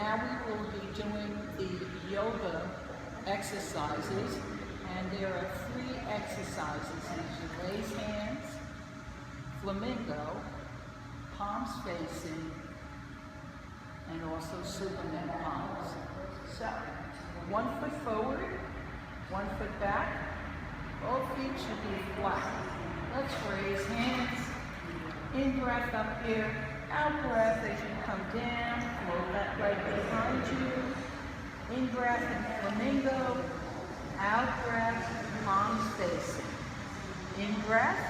now we will be doing the yoga exercises, and there are 3 exercises. You raise hands, flamingo, palms facing, and also Superman palms. So, 1 foot forward, 1 foot back, both feet should be flat. Let's raise hands, in breath up here, out breath as you come down, float that leg behind you, in breath and flamingo, out breath, palms facing, in breath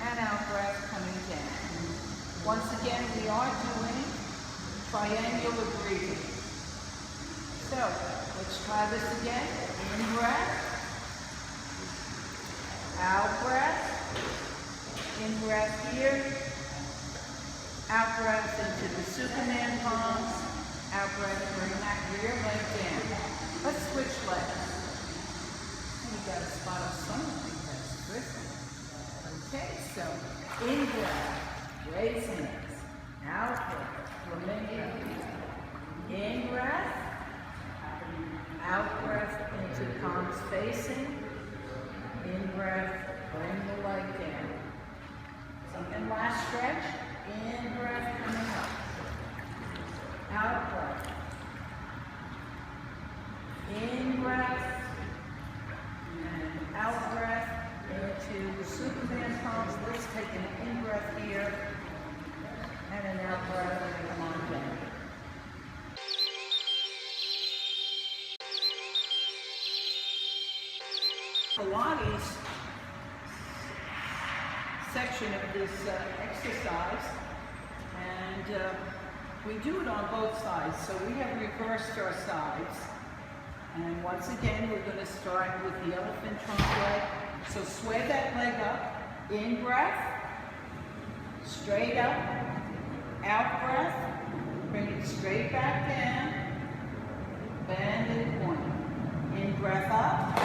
and out breath coming down. Once again, we are doing triangular breathing. So, let's try this again. In breath, out breath, in breath here, out breath into the Superman palms, out breath, bring that rear leg down. Let's switch legs. We got a spot of sunlight, that's good. Okay, so in breath, raise hands, out breath, flamingo, in breath, out breath into palms facing, in breath, bring the leg down. And last stretch, in breath coming up, out breath, in breath, and out breath into the Superman palms. Let's take an in breath here, and an out breath, and come on down. Pilates section of this exercise, and we do it on both sides. So we have reversed our sides, and once again we're going to start with the elephant trunk leg. So sway that leg up, in breath, straight up, out breath, bring it straight back down, bend and point, in breath up,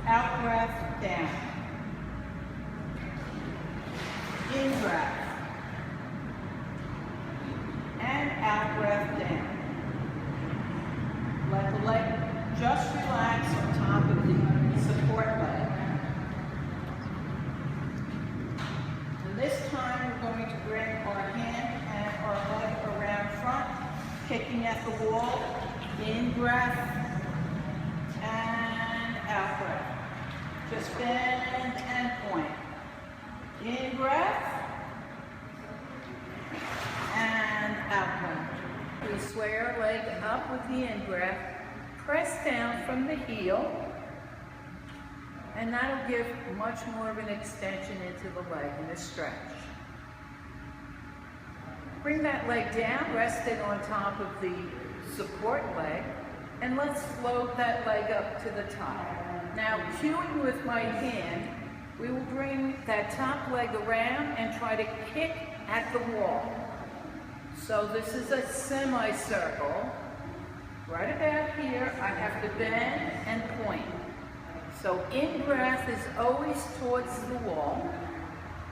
out breath down, in breath, and out breath down. Let the leg just relax on top of the support leg. And this time we're going to bring our hand and our leg around front, kicking at the wall, in breath, and out breath. Just bend and point. In breath, and out breath. We sway our leg up with the in breath, press down from the heel, and that'll give much more of an extension into the leg and a stretch. Bring that leg down, rest it on top of the support leg, and let's float that leg up to the top. Now, cueing with my hand, we will bring that top leg around and try to kick at the wall. So this is a semicircle. Right about here, I have to bend and point. So in breath is always towards the wall.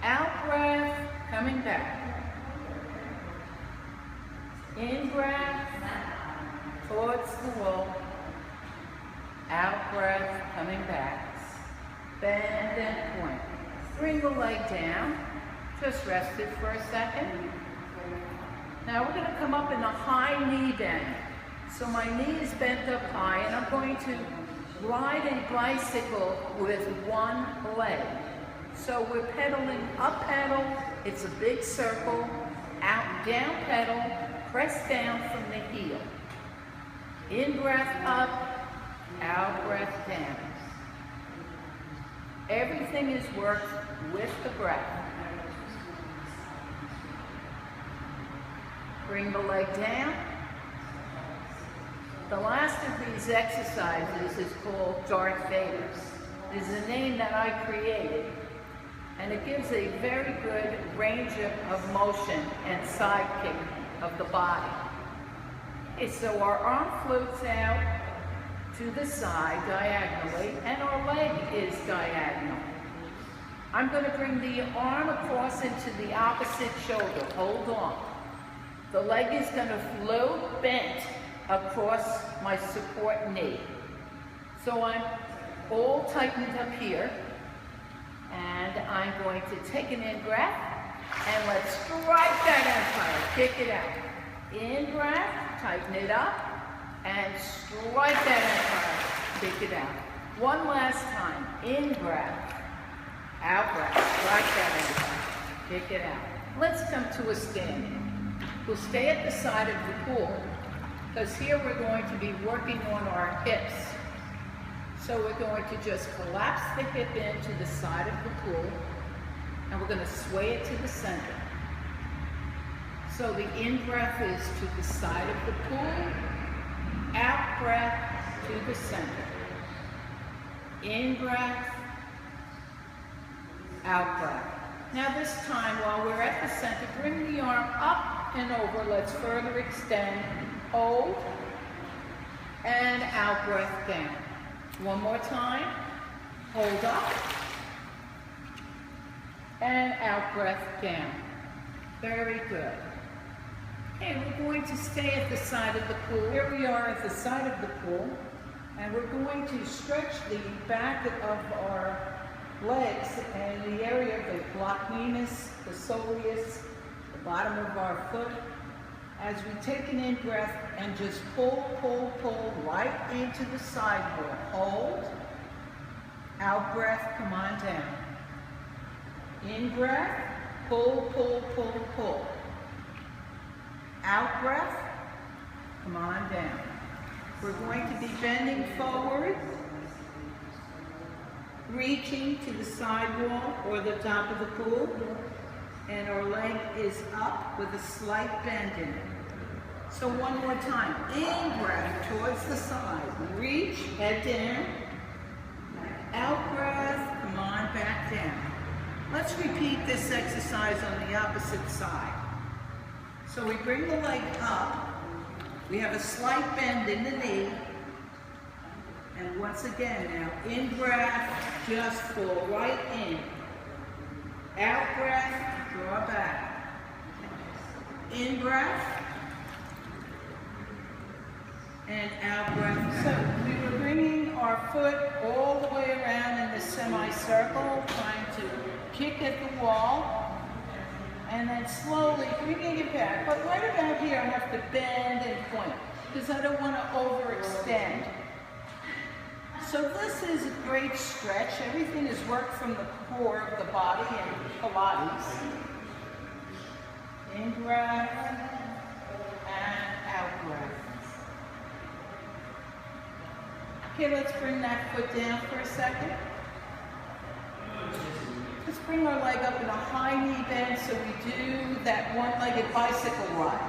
Out breath, coming back. In breath, towards the wall. Out breath, coming back. Bend and point. Bring the leg down. Just rest it for a second. Now we're going to come up in a high knee bend. So my knee is bent up high, and I'm going to ride a bicycle with one leg. So we're pedaling up pedal, it's a big circle, out, down pedal, press down from the heel. In breath up, out breath down. Everything is worked with the breath. Bring the leg down. The last of these exercises is called Darth Vader. It is a name that I created, and it gives a very good range of motion and side kick of the body. Okay, so our arm floats out to the side diagonally, and our leg is diagonal. I'm going to bring the arm across into the opposite shoulder. Hold on. The leg is going to float bent across my support knee. So I'm all tightened up here, and I'm going to take an in-breath, and let's strike that empire, kick it out. In-breath, tighten it up, and strike that empire, kick it out. One last time, in-breath, out-breath, strike that empire, kick it out. Let's come to a standing. We'll stay at the side of the pool, because here we're going to be working on our hips. So we're going to just collapse the hip into the side of the pool, and we're going to sway it to the center. So the in-breath is to the side of the pool, out-breath to the center. In-breath, out-breath. Now this time, while we're at the center, bring the arm up and over. Let's further extend, hold, and out-breath down. One more time, hold up, and out-breath down. Very good. Okay, we're going to stay at the side of the pool. Here we are at the side of the pool, and we're going to stretch the back of our legs and the area of the glocnemius, the soleus, the bottom of our foot, as we take an in-breath and just pull, pull, pull right into the sidewall. Hold, out-breath, come on down. In-breath, pull, pull, pull, pull. Out-breath, come on down. We're going to be bending forward, reaching to the sidewall or the top of the pool, and our leg is up with a slight bend in it. So one more time, in-breath towards the side, reach, head down, out-breath, come on back down. Let's repeat this exercise on the opposite side. So we bring the leg up, we have a slight bend in the knee, and once again now, in-breath, just fall right in. Out-breath, draw back. In-breath, and out-breath. So we were bringing our foot all the way around in the semicircle, trying to kick at the wall, and then slowly bringing it back. But right about here, I have to bend and point, because I don't want to overextend. So this is a great stretch. Everything is worked from the core of the body in Pilates. In-breath and out-breath. Okay, let's bring that foot down for a second. Let's bring our leg up in a high knee bend so we do that one-legged bicycle ride.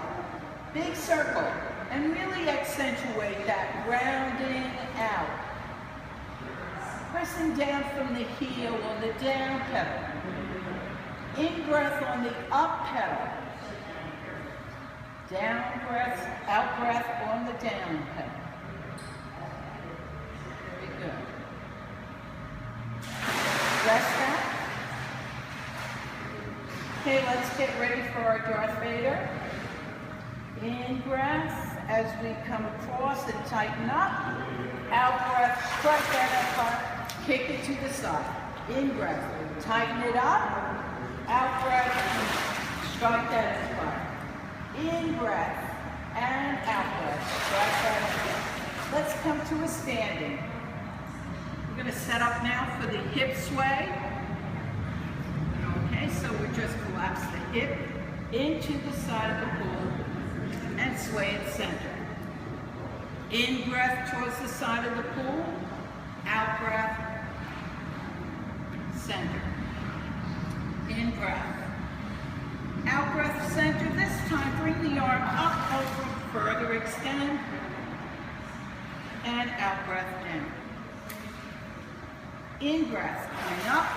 Big circle, and really accentuate that rounding out. Pressing down from the heel on the down pedal. In-breath on the up pedal. Down breath, out breath on the down pedal. Very good. Rest that. Okay, let's get ready for our Darth Vader. In-breath as we come across and tighten up. Out-breath, strike that up, kick it to the side. In-breath, tighten it up. Out-breath, strike that up. In-breath and out-breath, strike that up. Let's come to a standing. We're going to set up now for the hip sway. Okay, so we just collapse the hip into the side of the pool and sway it center. In-breath towards the side of the pool, out-breath, center. In-breath, out-breath, center. This time, bring the arm up, over, further extend, and out-breath down. In-breath, coming up,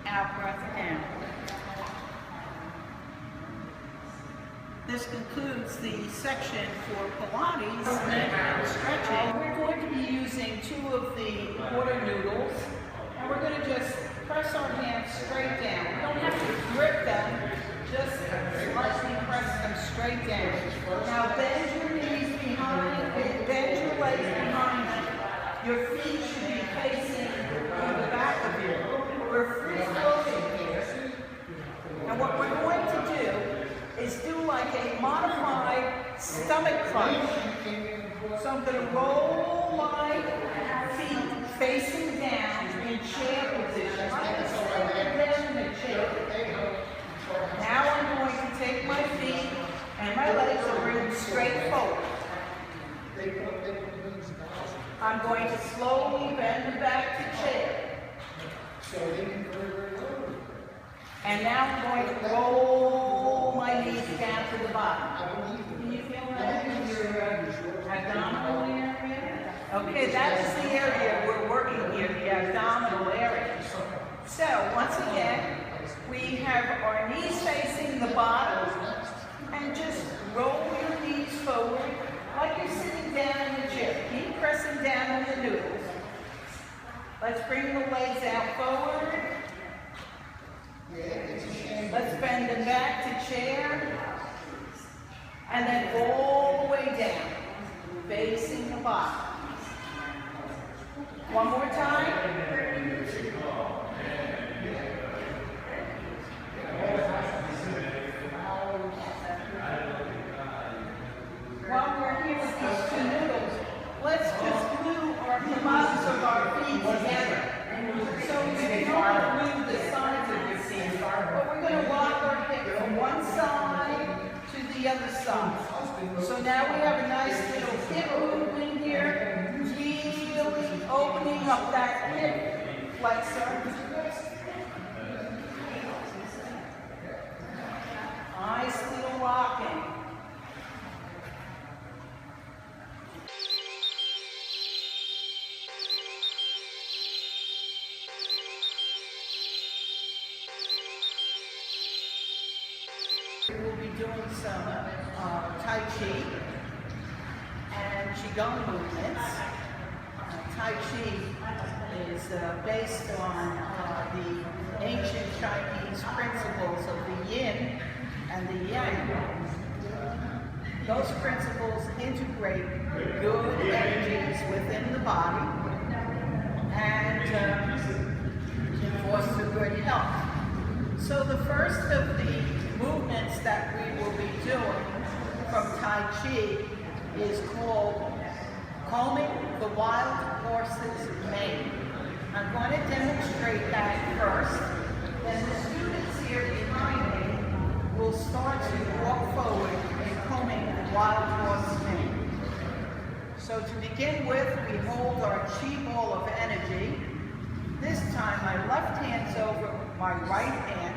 out-breath down. This concludes the section for Pilates and stretching. We're going to be using 2 of the water noodles, and we're going to just press our hands straight down. We don't have to grip them, just crunch. So I'm going to roll my feet facing down in chair position. I'm going to sit down in the chair. Now I'm going to take my feet and my legs and bring them straight forward. I'm going to slowly bend them back to chair. And now I'm going to roll my knees down to the bottom. Can you feel that in your abdominal area? Okay, that is the area we're working here, the abdominal area. So, once again, we have our knees facing the bottom, and just roll your knees forward like you're sitting down in the chair. Keep pressing down on the noodles. Let's bring the legs out forward. Let's bend them back to chair. And then all the way down, facing the bottom. One more time. While we're here with these two noodles, let's just glue the bottoms of our feet together. So we can only glue the sides of your feet, but we're going to rock our hip from one side to the other side. So now we have a nice little hip movement here, really opening up that hip flexor. Nice little rocking. We'll be doing some Tai Chi and Qigong movements. Tai Chi is based on the ancient Chinese principles of the yin and the yang. Those principles integrate good energies within the body and foster good health. So the first of the movements that we will be doing from Tai Chi is called combing the wild horse's mane. I'm going to demonstrate that first. Then the students here behind me will start to walk forward in combing the wild horse's mane. So to begin with, we hold our Qi ball of energy. This time my left hand's over my right hand.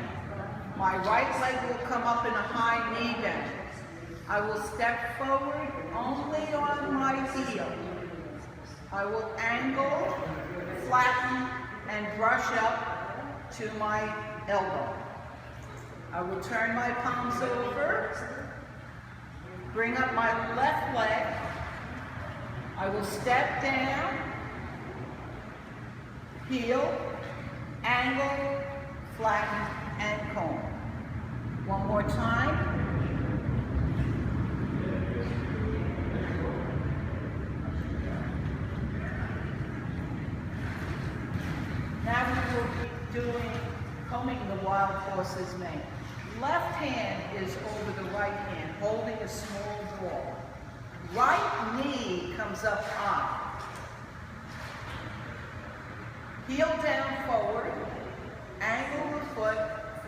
My right leg will come up in a high knee bend. I will step forward only on my heel. I will angle, flatten, and brush up to my elbow. I will turn my palms over, bring up my left leg. I will step down, heel, angle, flatten, and comb. One more time. Now we will be doing combing the wild horse's mane. Left hand is over the right hand, holding a small ball. Right knee comes up high. Heel down forward, angle the foot,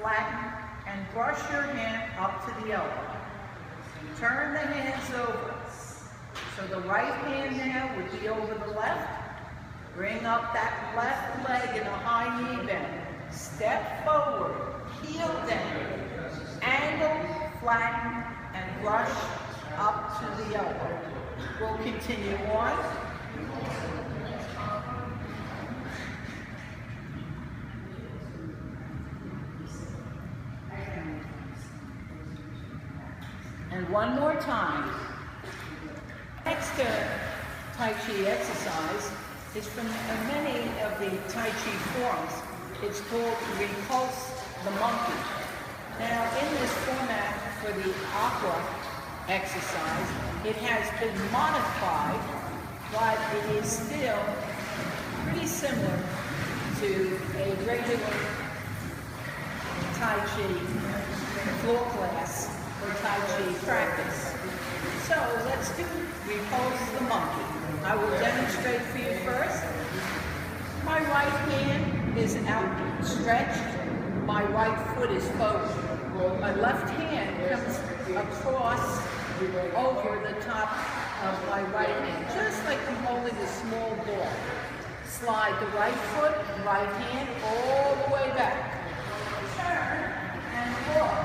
flatten, and brush your hand up to the elbow. Turn the hands over. So the right hand now would be over the left. Bring up that left leg in a high knee bend. Step forward, heel down, angle, flatten, and brush up to the elbow. We'll continue on. And one more time. Next Tai Chi exercise is from many of the Tai Chi forms. It's called Repulse the Monkey. Now in this format for the aqua exercise, it has been modified, but it is still pretty similar to a regular Tai Chi floor class or Tai Chi practice. So let's do repose the monkey. I will demonstrate for you first. My right hand is outstretched. My right foot is forward. My left hand comes across over the top of my right hand, just like I'm holding a small ball. Slide the right foot, right hand, all the way back. Turn and look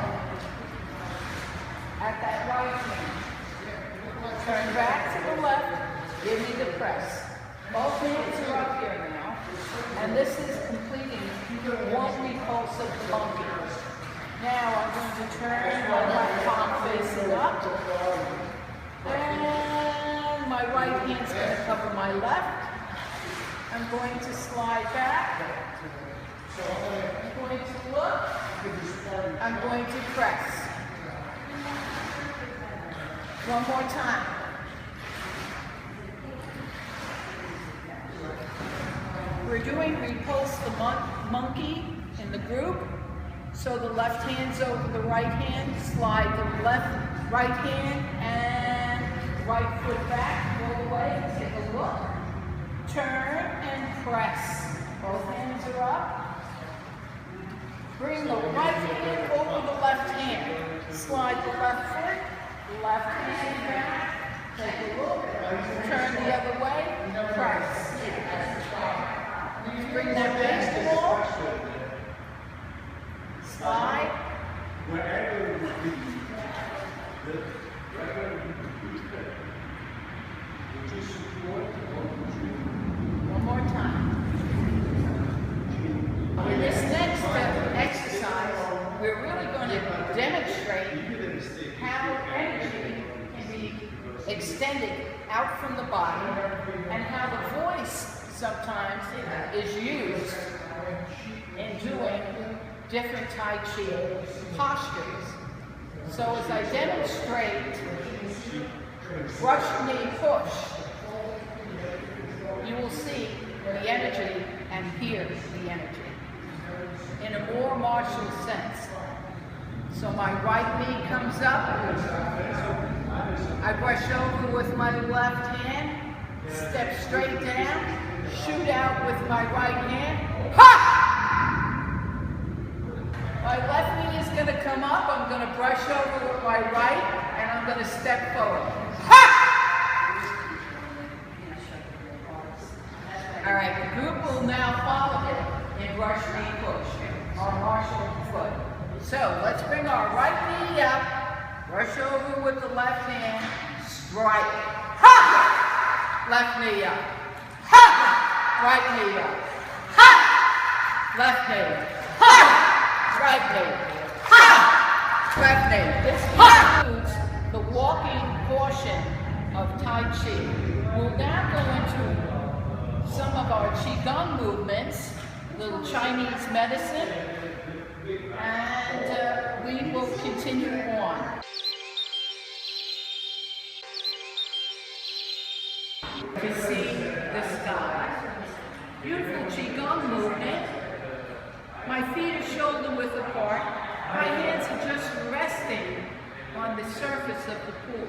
at that right hand. Turn back to the left, give me the press. Both hands are up here now, and this is completing one repulse of the monkey. Now I'm going to turn my right palm facing up, and my right hand's going to cover my left. I'm going to slide back. I'm going to look. I'm going to press. One more time. We're doing repulse the monkey in the group. So the left hand's over the right hand. Slide the right hand and right foot back all the way. Take a look. Turn and press. Both hands are up. Bring the right hand over the left hand. Slide the left foot, left hand back. Take a look. Turn the other way. Press. Bring that baseball. Slide. One more time. In this next exercise, we're really going to demonstrate how energy can be extended out from the body and how the voice sometimes is used in doing different Tai Chi postures. So as I demonstrate brush knee push, you will see the energy and hear the energy in a more martial sense. So my right knee comes up, I brush over with my left hand, step straight down, shoot out with my right hand, ha! My left knee is going to come up, I'm going to brush over with my right, and I'm going to step forward. Ha! All right, the group will now follow it in brush knee push, our martial foot. So let's bring our right knee up, brush over with the left hand, strike. Ha! Left knee up. Ha! Right knee up. Ha! Left knee. Ha! Right knee. Ha! Left knee. This includes the walking portion of Tai Chi. We'll now go into some of our Qigong movements, little Chinese medicine, and we will continue on. You see the sky. Beautiful Qigong movement. My feet are shoulder width apart. My hands are just resting on the surface of the pool.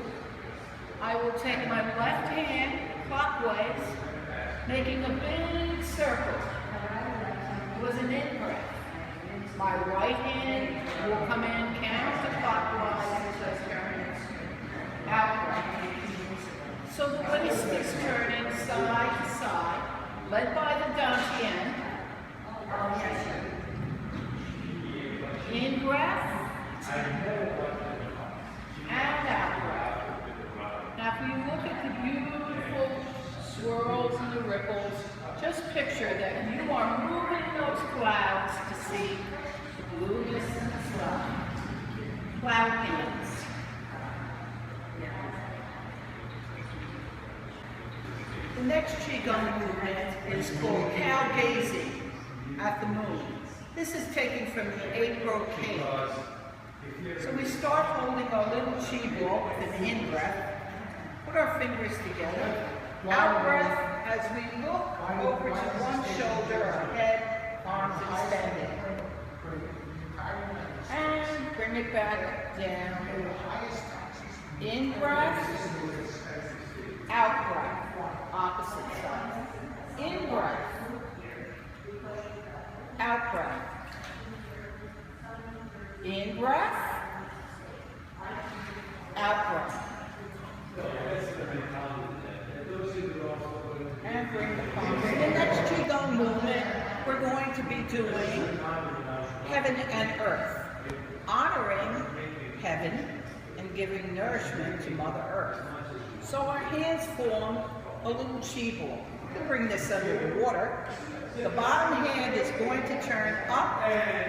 I will take my left hand clockwise, making a big circle. It was an in-breath. My right hand will come in counterclockwise, out-breath. So the waist is turning side to side, led by the dantian. In-breath, and out-breath. Now if you look at the beautiful swirls and the ripples, just picture that you are moving those clouds to see the blueness in the sky. Cloud hands. The next Qigong movement is called cow gazing at the moon. This is taken from the 8-row cave. So we start holding our little Qi ball with an in-breath, put our fingers together, out-breath as we look over to one shoulder, our head, arms extended. And bring it back down. In breath, out breath, opposite side. In breath, out breath. In breath, out breath. And bring the palms. In the next Qigong movement, we're going to be doing heaven and earth, honoring heaven and giving nourishment to Mother Earth. So our hands form a little chi ball. You can bring this under the water. The bottom hand is going to turn up,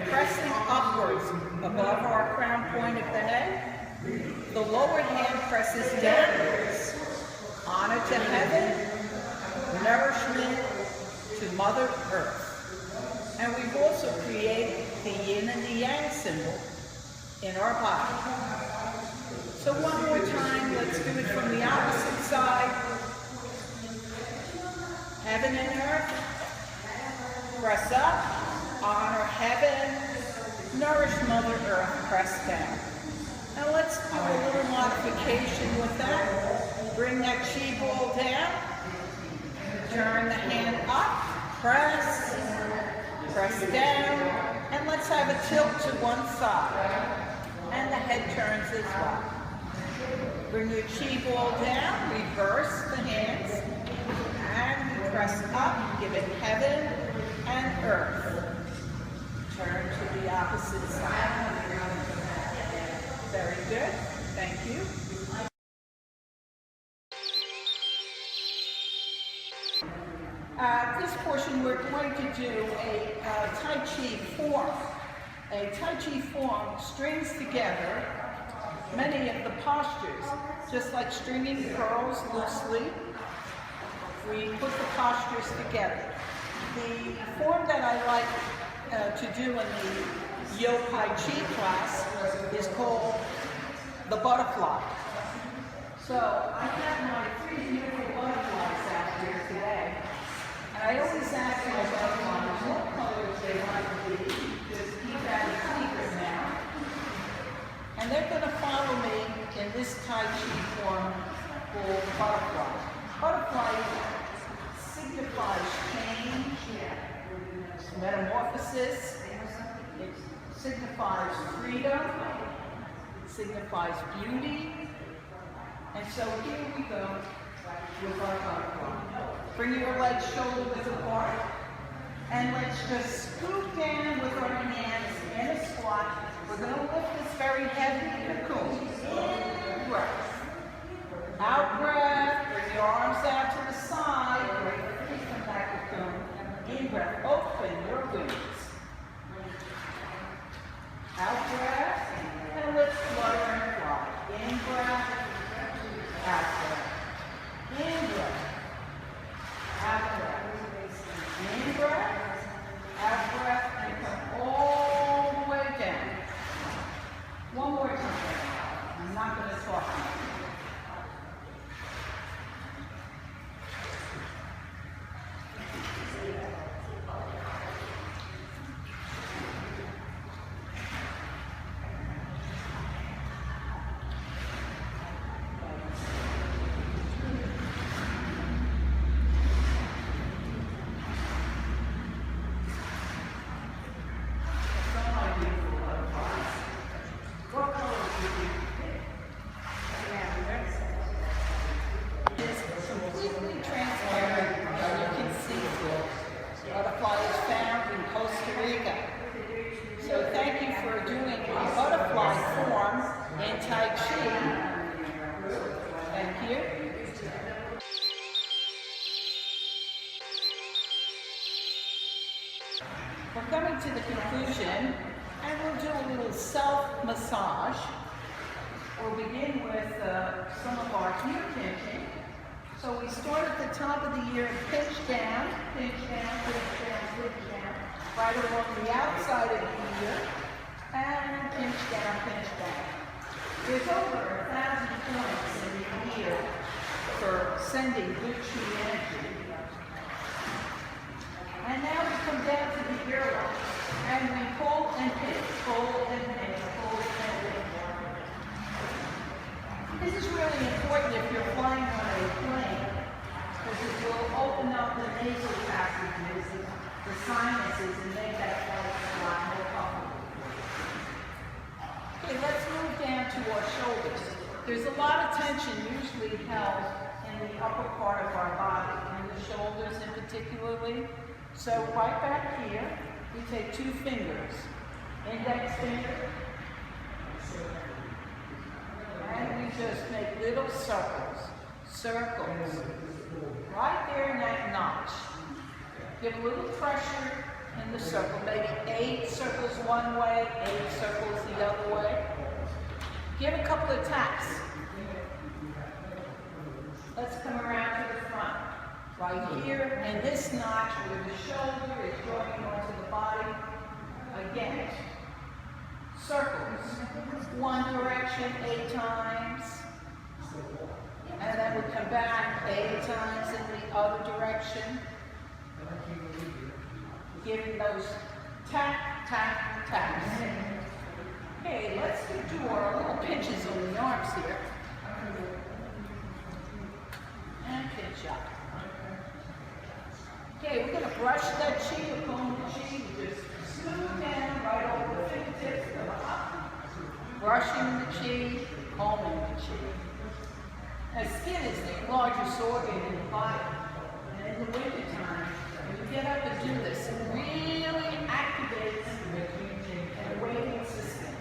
pressing upwards above our crown point of the head. The lower hand presses downwards. Honor to heaven, nourishment to Mother Earth. And we've also created the yin and the yang symbol in our body. So one more time, let's do it from the opposite side. Heaven and earth. Press up, honor heaven, nourish Mother Earth, press down. Now let's do a little modification with that. Bring that chi ball down, turn the hand up, press down, and let's have a tilt to one side. And the head turns as well. Bring your chi ball down, reverse the hands, and press up, give it heaven and earth. Turn to the opposite side. Very good. Thank you. This portion we're going to do a Tai Chi form. A Tai Chi form strings together many of the postures, just like stringing pearls loosely. We put the postures together. The form that I like to do in the Yokai Chi class is called the butterfly. So I have my 3 beautiful butterflies out here today. And I always ask my butterflies what colors they want to be. Just keep that a secret now. And they're going to follow me in this Tai Chi form called butterfly. Butterfly signifies change, metamorphosis, it signifies freedom, it signifies beauty. And so here we go with our butterfly. Bring your legs shoulder width apart, and let's just scoop down with our hands in a squat. We're going to lift this very heavy cocoon. In breath. Out breath. Bring your arms out to the side. Bring your feet from that cocoon. In breath. Open your wings. Out breath. And let's flutter and fly. In breath. Out breath. In breath. Out breath. In breath. Out breath. And come all the way down. One more time. I'm not going to talk now. We're coming to the conclusion, and we'll do a little self-massage. We'll begin with some of our ear pinching. So we start at the top of the ear and pinch down, pinch down, pinch down, pinch down, right along the outside of the ear, and pinch down, pinch down. There's over 1,000 points in the ear for sending good chi energy. And now we come down to the earlobe, and we pull and pinch, pull and pinch, pull and pinch. This is sinuses and make that flight a lot more comfortable. Okay, let's move down to our shoulders. There's a lot of tension usually held in the upper part of our body, in the shoulders in particularly. So right back here, we take 2 fingers, index finger, and we just make little circles, right there in that notch. Give a little pressure in the circle, maybe 8 circles one way, 8 circles the other way. Give a couple of taps. Let's come around to the front. Right here, in this notch where the shoulder is joining onto the body. Again, circles. One direction 8 times. And then we come back 8 times in the other direction. Giving those tap, tap, taps. Okay, let's do our little pinches on the arms here. And pinch up. Okay, we're going to brush that chi, or comb the chi. Just smooth down right over the fingertips, go up. Brushing the chi, combing the chi. Now, skin is the largest organ in the body. And in the wintertime, when you get up and do this, it really activates and awakens the skin.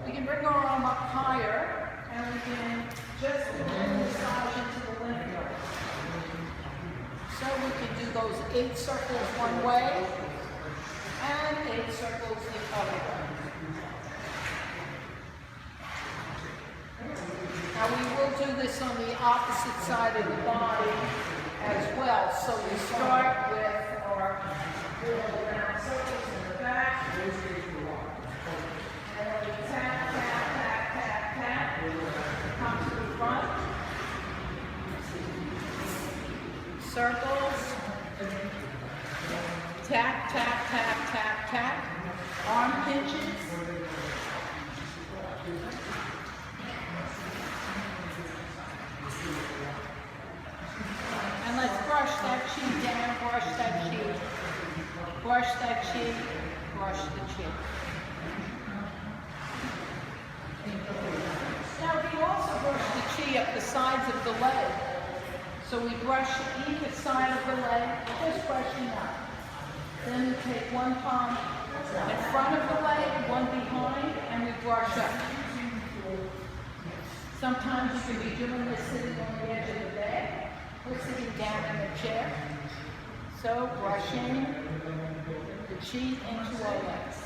We can bring our arm up higher, and we can just do a little massage into the lymph nodes. So we can do those 8 circles one way, and 8 circles the other way. Now we will do this on the opposite side of the body as well. So we start with our little round circles in the back. And then we tap, tap, tap, tap, tap. Come to the front. Circles. Tap, tap, tap, tap, tap. Arm pinches. And let's brush that chi down, brush that chi. Brush that chi, brush the chi. Now we also brush the chi up the sides of the leg. So we brush either side of the leg, just brushing up. Then we take one palm in front of the leg, one behind, and we brush up. Sometimes you can be doing this sitting on the edge of the bed, or sitting down in a chair. So brushing the chi into our legs.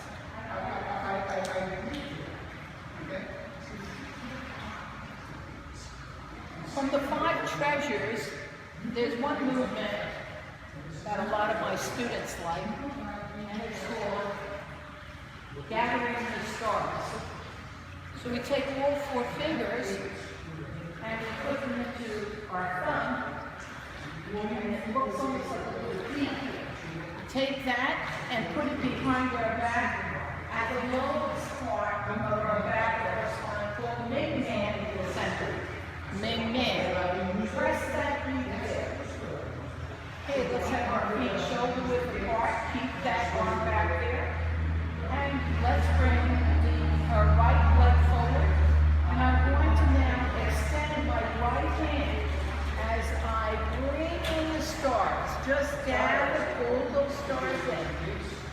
From the 5 treasures, there's one movement that a lot of my students like, and it's called gathering the stars. So we take all 4 fingers and we put them into our thumb, and it looks almost like a little beak. Take that and put it behind our back at the lowest part of our back of our spine, called the Ming Man in the center. Ming Man. Press that beak there. Okay, let's have our feet shoulder width apart. Keep that arm back there. And let's bring our right leg forward. And I'm going to now extend my right hand as I bring in the stars. Just gather, pull those stars in.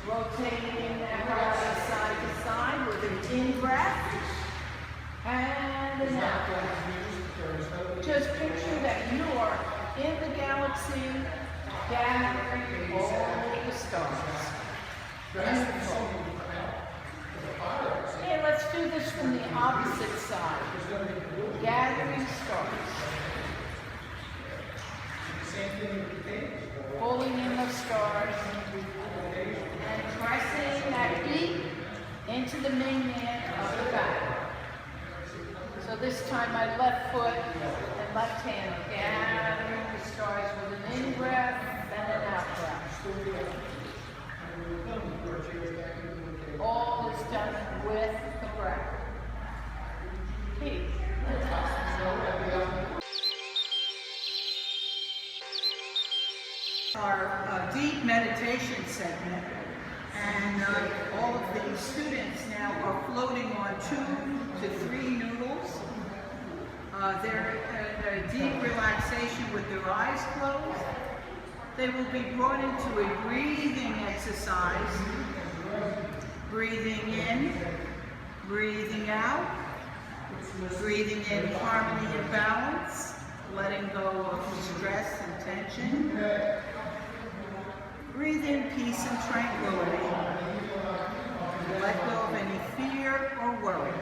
Rotating that right side to side with an in-breath and an out-breath. Just picture that you are in the galaxy, gathering all the stars. Beautiful. Okay, let's do this from the opposite side. Gathering stars. Pulling in the stars and pressing that beak into the Ming Man of the back. So this time my left foot and left hand gathering the stars with an in-breath and an out-breath. All is done with the breath. Peace. Our deep meditation segment, and all of the students now are floating on 2 to 3 noodles. They're in a deep relaxation with their eyes closed. They will be brought into a breathing exercise. Breathing in, breathing out, breathing in harmony and balance, letting go of stress and tension. Breathe in peace and tranquility. Let go of any fear or worry.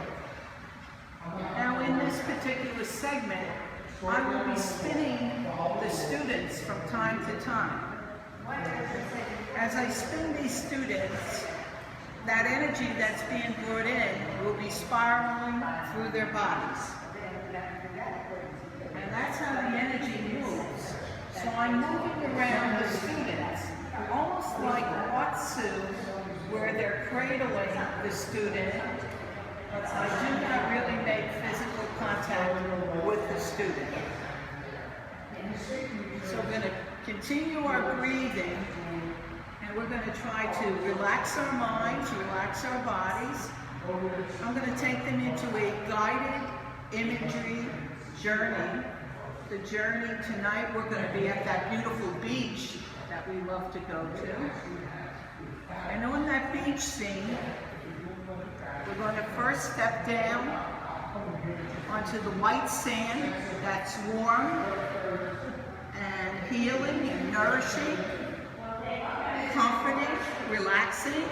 Now in this particular segment, I will be spinning the students from time to time. As I spin these students, that energy that's being brought in will be spiraling through their bodies. And that's how the energy moves. So I'm moving around the students, almost like Watsu, where they're cradling the student. But I do not really make physical contact with the student. So we're going to continue our breathing, and we're going to try to relax our minds, relax our bodies. I'm going to take them into a guided imagery journey. The journey tonight, we're going to be at that beautiful beach that we love to go to. And on that beach scene, we're going to first step down onto the white sand that's warm and healing and nourishing, comforting, relaxing,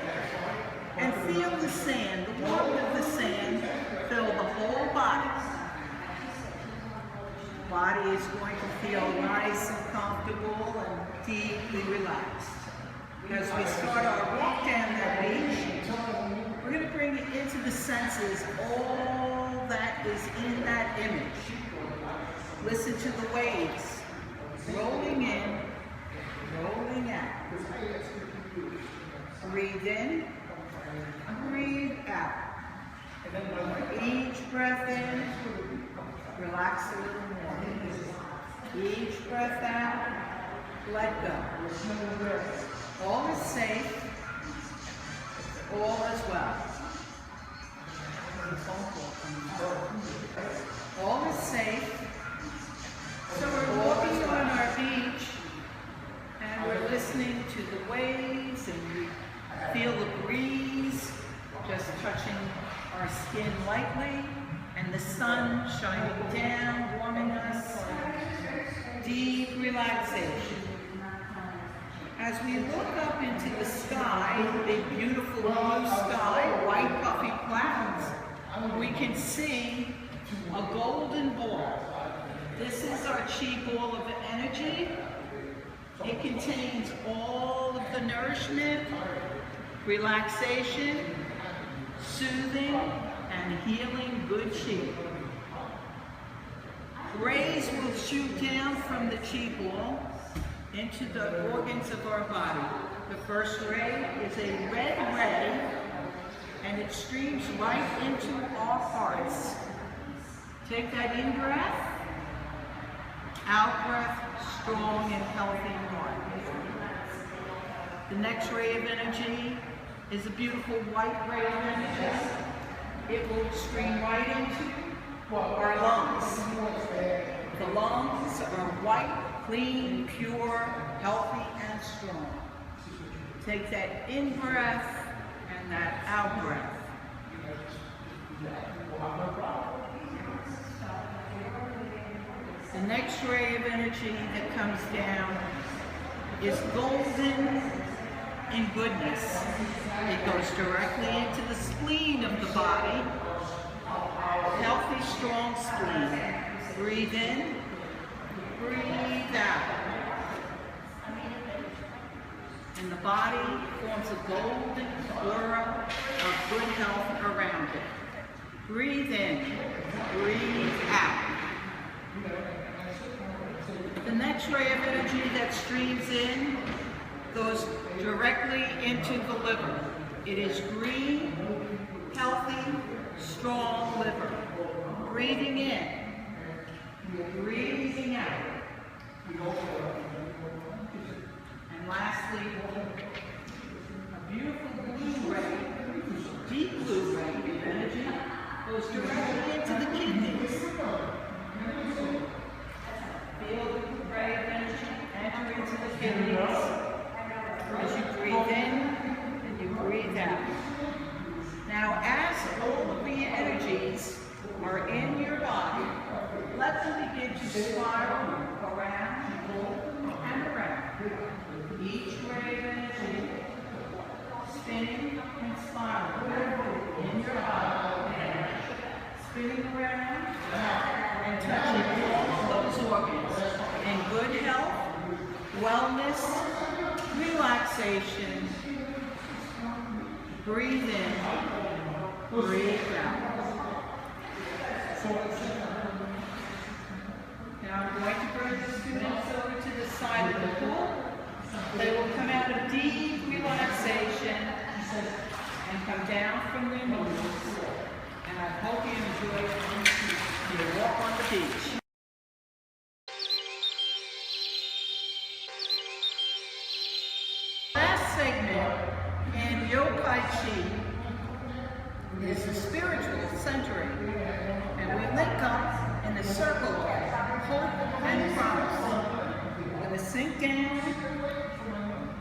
and feel the sand, the warmth of the sand, fill the whole body. The body is going to feel nice and comfortable and deeply relaxed. As we start our walk down that beach, we're going to bring it into the senses, all that is in that image. Listen to the waves, rolling in, rolling out. Breathe in, breathe out. Each breath in, relax a little more. Each breath out, let go. All is safe. All is well. All is safe. So we're walking on our beach, and we're listening to the waves, and we feel the breeze just touching our skin lightly, and the sun shining down, warming us. Deep relaxation. As we look up into the sky, a beautiful blue sky, white puffy clouds, we can see a golden ball. This is our chi ball of energy. It contains all of the nourishment, relaxation, soothing, and healing good chi. Rays will shoot down from the chi ball into the organs of our body. The first ray is a red ray, and it streams right into our hearts. Take that in breath, out breath, strong and healthy heart. The next ray of energy is a beautiful white ray of energy. It will stream right into our lungs. The lungs are white, clean, pure, healthy, and strong. Take that in breath and that out breath. The next ray of energy that comes down is golden in goodness. It goes directly into the spleen of the body. Healthy, strong spleen. Breathe in, breathe out. And the body forms a golden aura of good health around it. Breathe in, breathe out. The next ray of energy that streams in goes directly into the liver. It is green, healthy, strong liver. Breathing in, breathing out. And lastly, a beautiful blue ray, deep blue ray of energy goes directly into the kidneys. Feel the ray of energy enter into the kidneys as you breathe in and you breathe out. Now, as all of the energies are in your body, let them begin to spiral around and around. Each ray of energy spinning and spiraling in your body, spinning around and touching all those organs in good health, wellness, relaxation. Breathe in, breathe out. Now I'm going to bring the students over to the side of the pool. They will come out of deep relaxation and come down from their knees. And I hope you enjoy your walk on the beach. Last segment in Yokai Chi is the spiritual centering. And we link up in a circle of hope and promise. We're going to sink down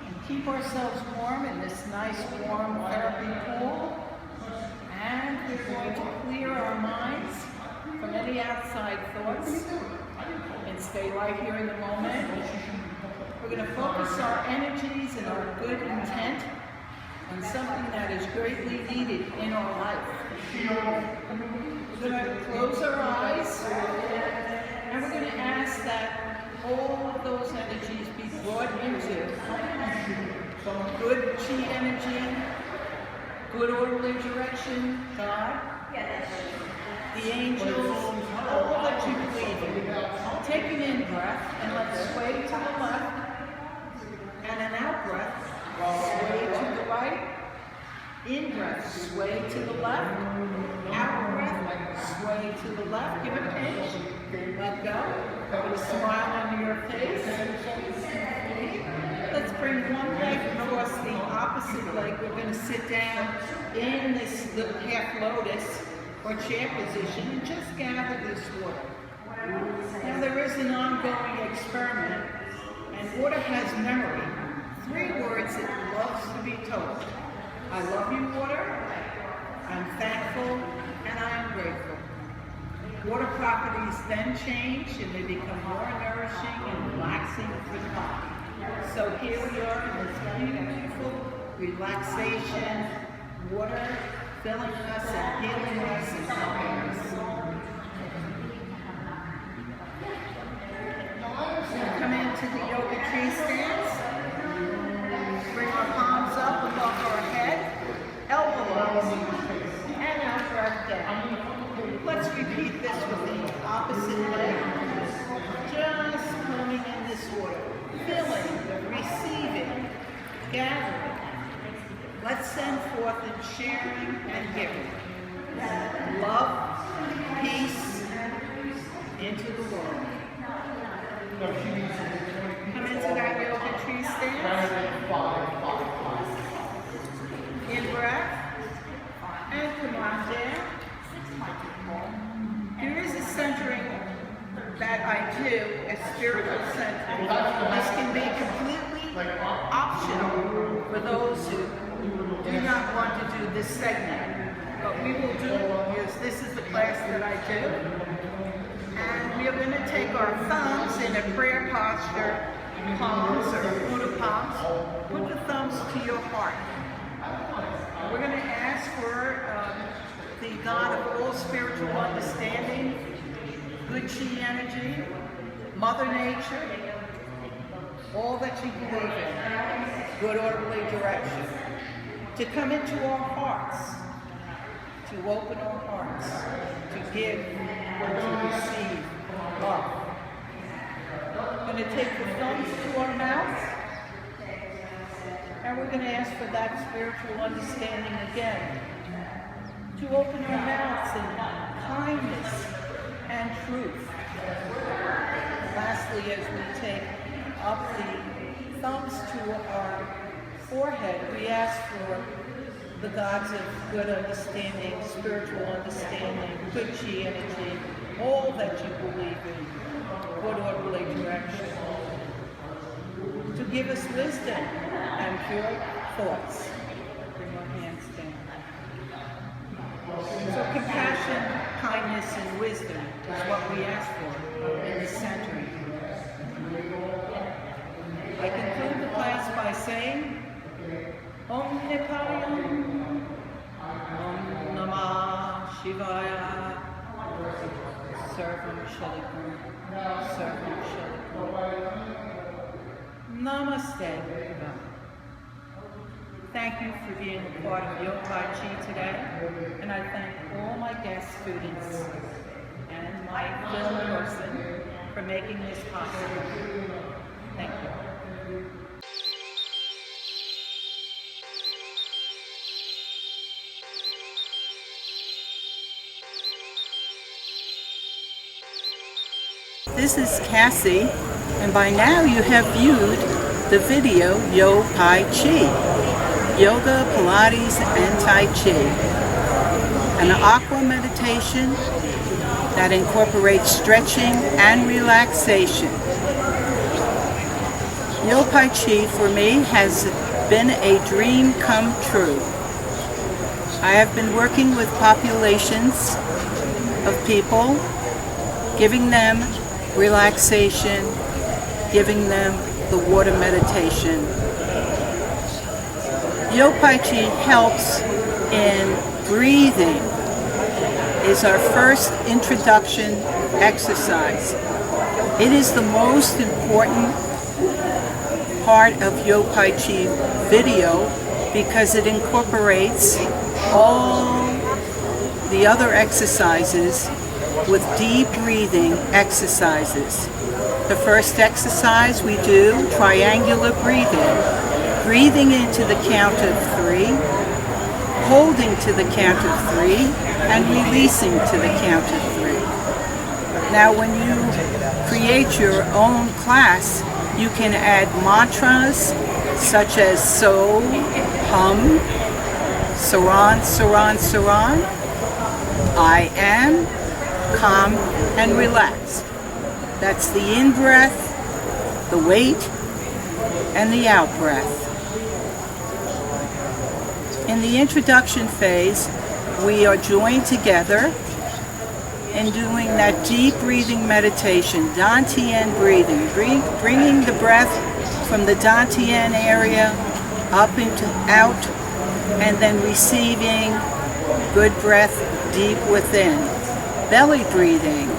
and keep ourselves warm in this nice warm therapy pool. And we're going to clear our minds from any outside thoughts and stay right here in the moment. We're going to focus our energies and our good intent on something that is greatly needed in our life. We're going to close our eyes and we're going to ask that all of those energies be brought into good chi energy, good orderly direction, God, the angels, all that you believe in. Take an in-breath and let's sway to the left, and an out-breath, sway to the right. In-breath, sway to the left. Out-breath, sway to the left. Give a pinch. Let go. Put a smile on your face. Let's bring one leg across the opposite leg. We're going to sit down in this half lotus or chair position and just gather this water. Now there is an ongoing experiment, and water has memory. 3 words it loves to be told. I love you, water. I'm thankful, and I am grateful. Water properties then change, and they become more nourishing and relaxing for the body. So here we are in this beautiful relaxation, water filling us and healing us and helping us. Come into the yoga tree stance. Bring our palms up above our head, elbows, and our breath down. Let's repeat this with the opposite leg. Just coming in this water, filling, receiving, gathering. Let's send forth in sharing and giving. Love, peace into the world. Come into that yoga tree stance. In breath. And come on down. There is a centering that I do, a spiritual centering. This can be completely optional for those who do not want to do this segment. But we will do it because this is the class that I do. And we are going to take our thumbs in a prayer posture, palms or Buddha palms. Put the thumbs to your heart. We're going to ask for the God of all spiritual understanding, good chi energy, Mother Nature, all that you believe in, good orderly direction, to come into our hearts, to open our hearts, to give and to receive love. We're going to take the thumbs to our mouths, and we're going to ask for that spiritual understanding again, to open our mouths in kindness and truth. Lastly, as we take up the thumbs to our forehead, we ask for the gods of good understanding, spiritual understanding, good chi energy, all that you believe in, good orderly direction, to give us wisdom and pure thoughts. Bring our hands down. So compassion, kindness, and wisdom is what we ask for in the centering. I conclude the class by saying, Om Nipayam, Om Namah Shivaya, Sarvam Shalikam, Sarvam Shalikam. Namaste. Thank you for being a part of Yoga Chi today, and I thank all my guest students and my film person for making this possible. Thank you. This is Cassie, and by now you have viewed the video Yo Pai Chi, Yoga, Pilates, and Tai Chi, an aqua meditation that incorporates stretching and relaxation. Yo Pai Chi for me has been a dream come true. I have been working with populations of people, giving them relaxation, giving them the water meditation. Yo Pai Chi helps in breathing. Is our first introduction exercise. It is the most important part of Yo Pai Chi video because it incorporates all the other exercises with deep breathing exercises. The first exercise we do, triangular breathing into the count of 3, holding to the count of 3, and releasing to the count of 3. Now when you create your own class, you can add mantras such as so, hum, saran, saran, saran, I am, calm, and relaxed. That's the in-breath, the wait, and the out-breath. In the introduction phase, we are joined together in doing that deep breathing meditation, Dantian breathing, bringing the breath from the Dantian area up into out, and then receiving good breath deep within. Belly breathing,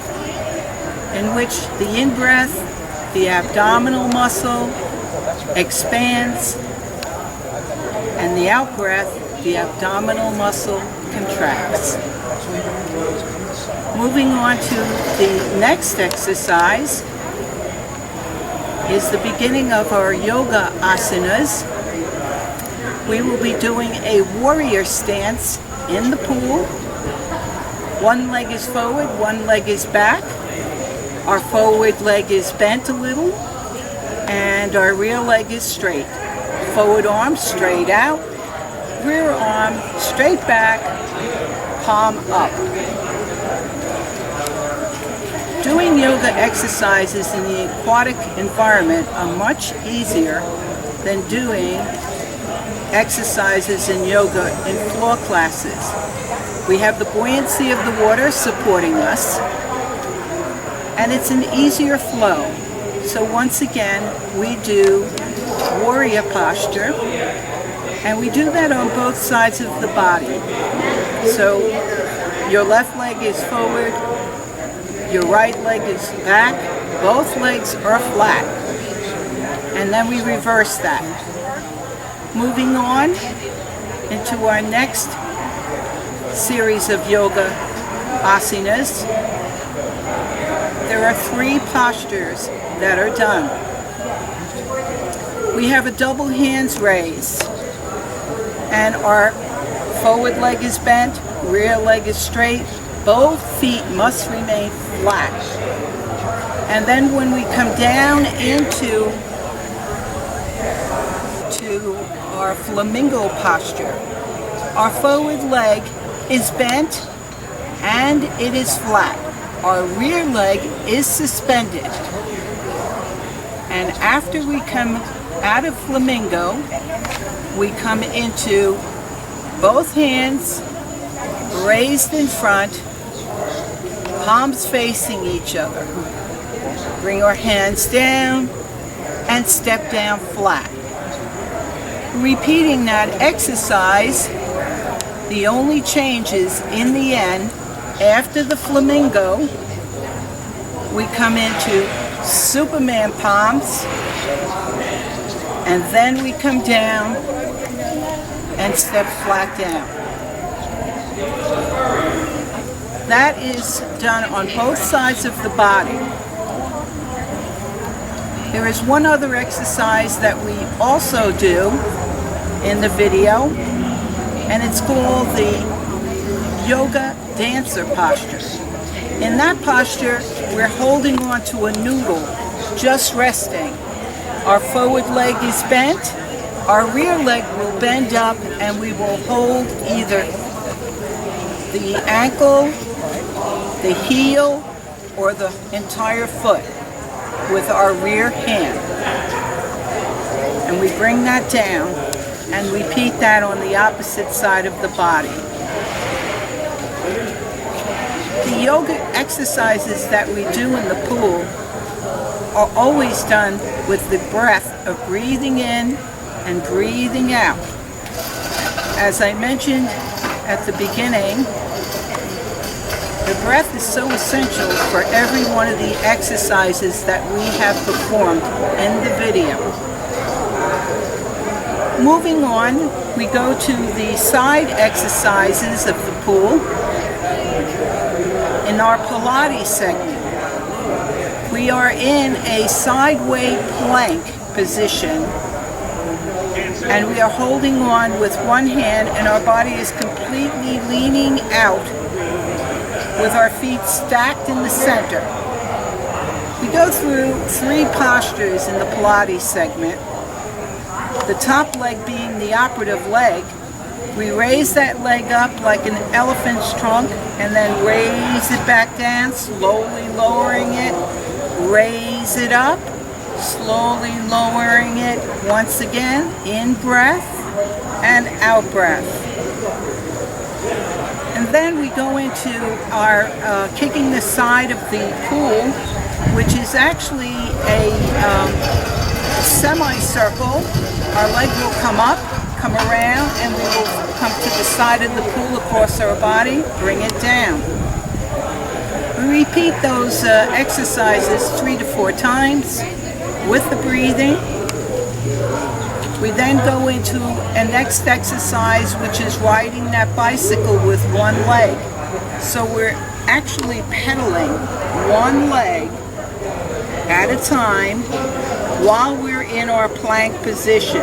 in which the in-breath, the abdominal muscle expands, and the out-breath, the abdominal muscle contracts. Moving on to the next exercise is the beginning of our yoga asanas. We will be doing a warrior stance in the pool. One leg is forward, one leg is back. Our forward leg is bent a little, and our rear leg is straight. Forward arm straight out, rear arm straight back, palm up. Doing yoga exercises in the aquatic environment are much easier than doing exercises in yoga in floor classes. We have the buoyancy of the water supporting us, and it's an easier flow. So once again, we do warrior posture, and we do that on both sides of the body. So your left leg is forward, your right leg is back, both legs are flat, and then we reverse that. Moving on into our next series of yoga asanas, there are 3 postures that are done. We have a double hands raise, and our forward leg is bent, rear leg is straight, both feet must remain flat. And then when we come down into to our flamingo posture. Our forward leg is bent and it is flat. Our rear leg is suspended. And after we come out of flamingo, we come into both hands raised in front, palms facing each other. Bring our hands down and step down flat. Repeating that exercise, the only changes in the end, after the flamingo, we come into Superman palms, and then we come down and step flat down. That is done on both sides of the body. There is one other exercise that we also do in the video, and it's called the yoga dancer posture. In that posture, we're holding on to a noodle, just resting. Our forward leg is bent, our rear leg will bend up, and we will hold either the ankle, the heel, or the entire foot with our rear hand. And we bring that down and repeat that on the opposite side of the body. The yoga exercises that we do in the pool are always done with the breath of breathing in and breathing out. As I mentioned at the beginning, the breath is so essential for every one of the exercises that we have performed in the video. Moving on, we go to the side exercises of the pool. In our Pilates segment, we are in a sideway plank position, and we are holding on with one hand, and our body is completely leaning out with our feet stacked in the center. We go through 3 postures in the Pilates segment. The top leg being the operative leg. We raise that leg up like an elephant's trunk and then raise it back down, slowly lowering it. Raise it up, slowly lowering it once again. In breath and out breath. And then we go into our kicking the side of the pool, which is actually a semicircle. Our leg will come up, come around, and we will come to the side of the pool across our body, bring it down. We repeat those exercises 3 to 4 times with the breathing. We then go into a next exercise, which is riding that bicycle with one leg. So we're actually pedaling one leg at a time while we're in our plank position.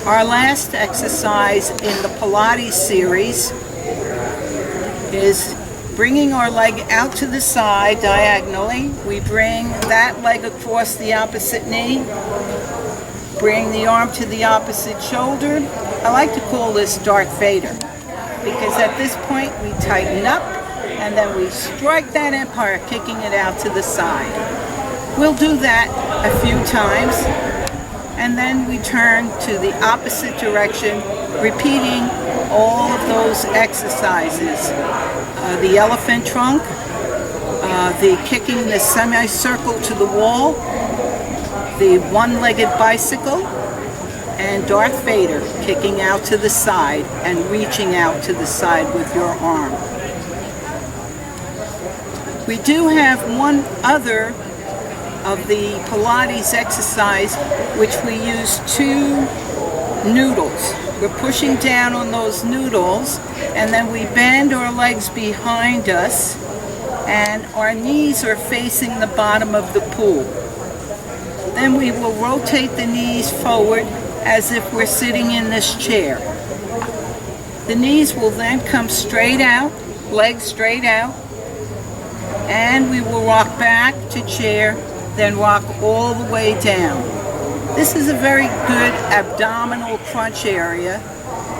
Our last exercise in the Pilates series is bringing our leg out to the side diagonally. We bring that leg across the opposite knee, bring the arm to the opposite shoulder. I like to call this Darth Vader, because at this point we tighten up and then we strike that empire, kicking it out to the side. We'll do that a few times, and then we turn to the opposite direction, repeating all of those exercises. The elephant trunk, the kicking the semicircle to the wall, the one-legged bicycle, and Darth Vader, kicking out to the side and reaching out to the side with your arm. We do have one other of the Pilates exercise, which we use 2 noodles. We're pushing down on those noodles, and then we bend our legs behind us, and our knees are facing the bottom of the pool. Then we will rotate the knees forward as if we're sitting in this chair. The knees will then come straight out, legs straight out, and we will rock back to chair, then rock all the way down. This is a very good abdominal crunch area,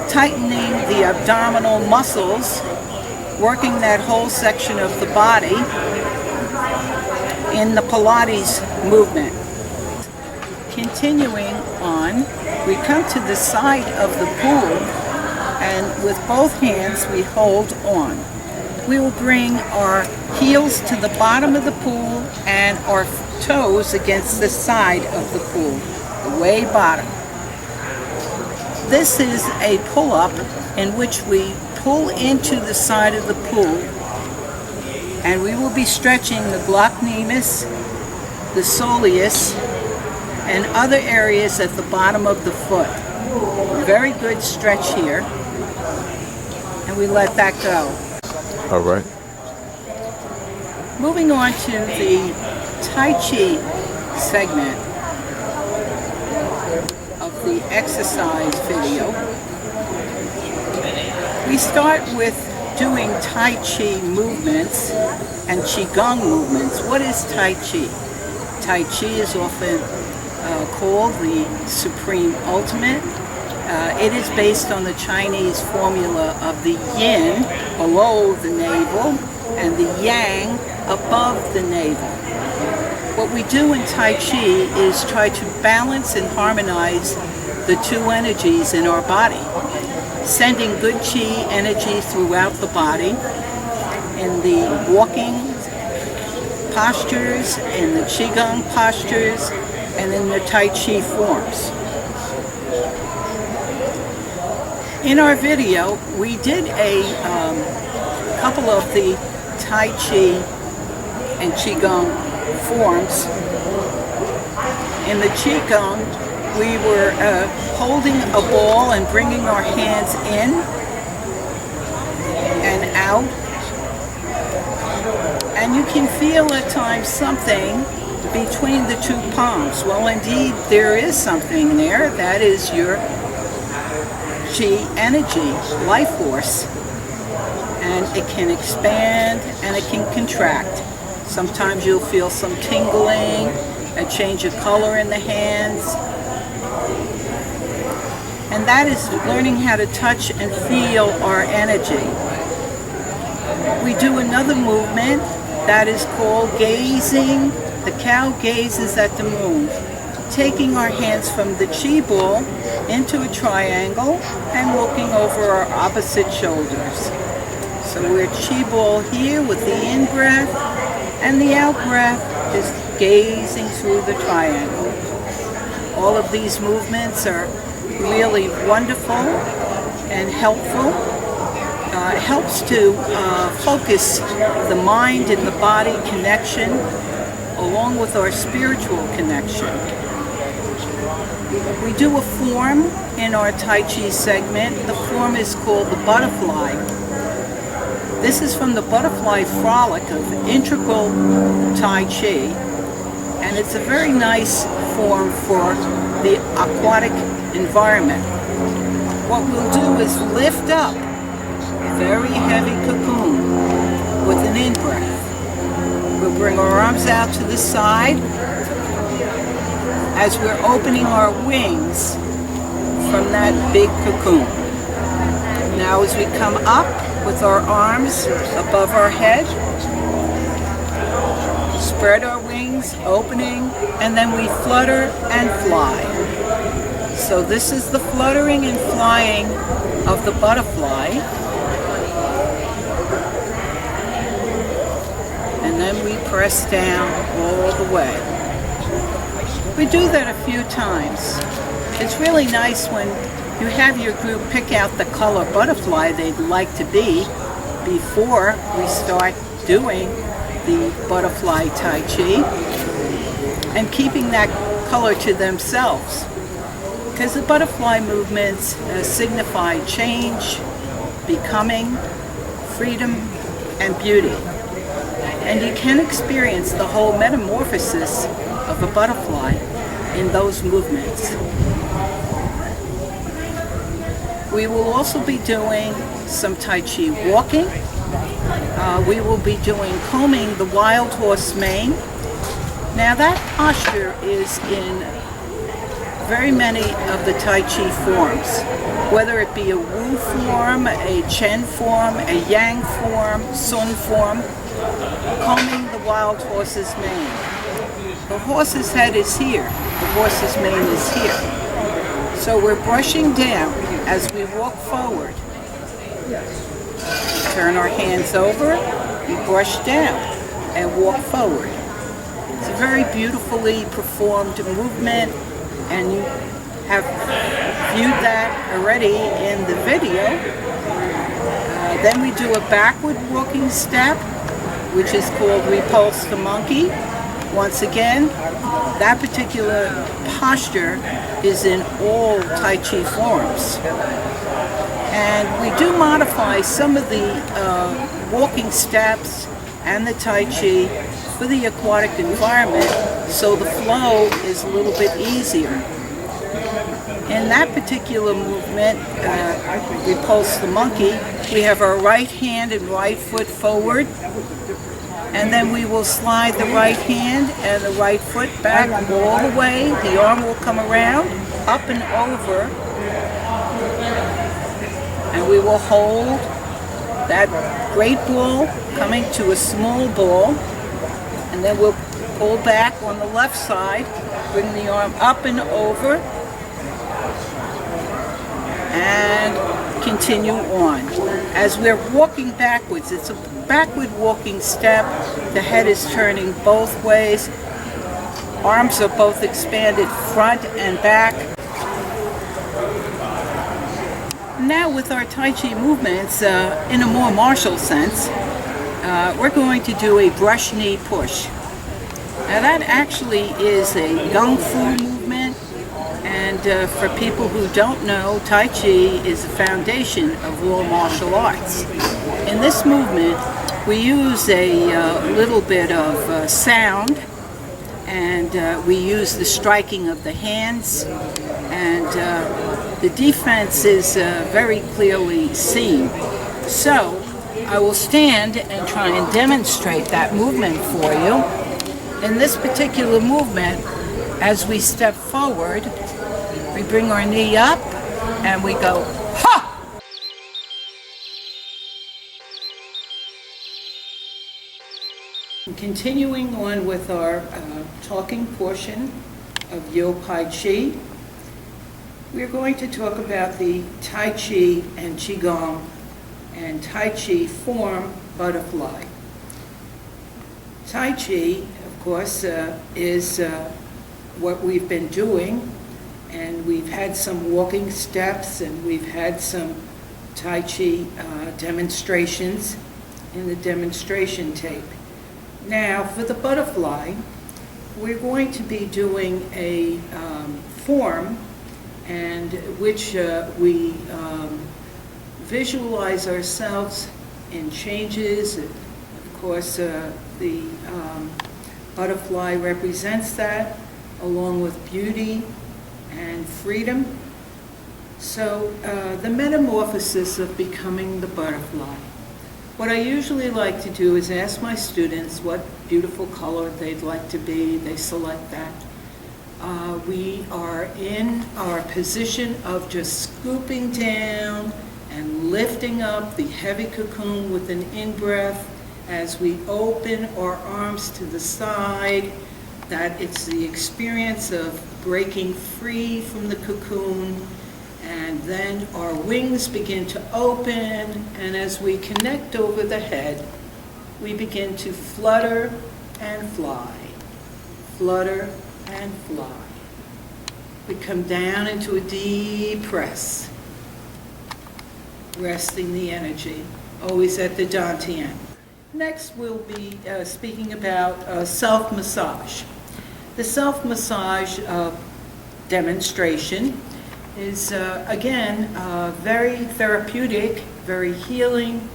tightening the abdominal muscles, working that whole section of the body in the Pilates movement. Continuing on, we come to the side of the pool, and with both hands we hold on. We will bring our heels to the bottom of the pool and our toes against the side of the pool, the way bottom. This is a pull-up in which we pull into the side of the pool, and we will be stretching the glochnemus, the soleus, and other areas at the bottom of the foot. Very good stretch here, and we let that go. All right. Moving on to the Tai Chi segment of the exercise video. We start with doing Tai Chi movements and Qigong movements. What is Tai Chi? Tai Chi is often called the Supreme Ultimate. It is based on the Chinese formula of the yin below the navel and the yang above the navel. What we do in Tai Chi is try to balance and harmonize the two energies in our body, sending good Qi energy throughout the body in the walking postures, in the Qigong postures, and in the Tai Chi forms. In our video, we did a couple of the Tai Chi and Qigong forms. In the Qigong, we were holding a ball and bringing our hands in and out. And you can feel at times something between the two palms. Well, indeed, there is something there. That is your Qi energy, life force. And it can expand and it can contract. Sometimes you'll feel some tingling, a change of color in the hands. And that is learning how to touch and feel our energy. We do another movement that is called gazing. The cow gazes at the moon, taking our hands from the Qi ball into a triangle and looking over our opposite shoulders. So we're Qi ball here with the in-breath, and the out-breath is gazing through the triangle. All of these movements are really wonderful and helpful. It helps to focus the mind and the body connection along with our spiritual connection. We do a form in our Tai Chi segment. The form is called the butterfly. This is from the butterfly frolic of integral Tai Chi, and it's a very nice form for the aquatic environment. What we'll do is lift up a very heavy cocoon with an in-breath. We'll bring our arms out to the side as we're opening our wings from that big cocoon. Now as we come up with our arms above our head, spread our wings, opening, and then we flutter and fly. So this is the fluttering and flying of the butterfly. And then we press down all the way. We do that a few times. It's really nice when you have your group pick out the color butterfly they'd like to be before we start doing the butterfly Tai Chi, and keeping that color to themselves. Because the butterfly movements signify change, becoming, freedom, and beauty. And you can experience the whole metamorphosis of a butterfly in those movements. We will also be doing some Tai Chi walking. We will be doing combing the wild horse mane. Now that posture is in very many of the Tai Chi forms, whether it be a Wu form, a Chen form, a Yang form, Sun form, combing the wild horse's mane. The horse's head is here, the horse's mane is here. So we're brushing down as we walk forward. We turn our hands over, we brush down and walk forward. It's a very beautifully performed movement, and you have viewed that already in the video. Then we do a backward walking step, which is called repulse the monkey. Once again, that particular posture is in all Tai Chi forms. And we do modify some of the walking steps and the Tai Chi for the aquatic environment, so the flow is a little bit easier. In that particular movement, repulse the monkey, we have our right hand and right foot forward, and then we will slide the right hand and the right foot back all the way. The arm will come around, up and over, and we will hold that great ball coming to a small ball, and then we'll pull back on the left side, bring the arm up and over, and continue on. As we're walking backwards, it's a backward walking step. The head is turning both ways. Arms are both expanded front and back. Now with our Tai Chi movements, in a more martial sense, we're going to do a brush knee push. Now that actually is a Kung Fu movement, and for people who don't know, Tai Chi is the foundation of all martial arts. In this movement, we use a little bit of sound, and we use the striking of the hands, and the defense is very clearly seen. So I will stand and try and demonstrate that movement for you. In this particular movement, as we step forward, we bring our knee up and we go, ha! Continuing on with our talking portion of Yo Pai Chi, we're going to talk about the Tai Chi and Qigong and Tai Chi form butterfly. Tai Chi, of course, is what we've been doing, and we've had some walking steps and we've had some Tai Chi demonstrations in the demonstration tape. Now for the butterfly, we're going to be doing a form and which we visualize ourselves in changes. Of course, the butterfly represents that, along with beauty and freedom. So the metamorphosis of becoming the butterfly. What I usually like to do is ask my students what beautiful color they'd like to be. They select that. We are in our position of just scooping down and lifting up the heavy cocoon with an in-breath as we open our arms to the side. That it's the experience of breaking free from the cocoon, and then our wings begin to open, and as we connect over the head, we begin to flutter and fly, flutter and fly. We come down into a deep press, resting the energy, always at the dantian. Next, we'll be speaking about self-massage. The self-massage demonstration is, again, very therapeutic, very healing,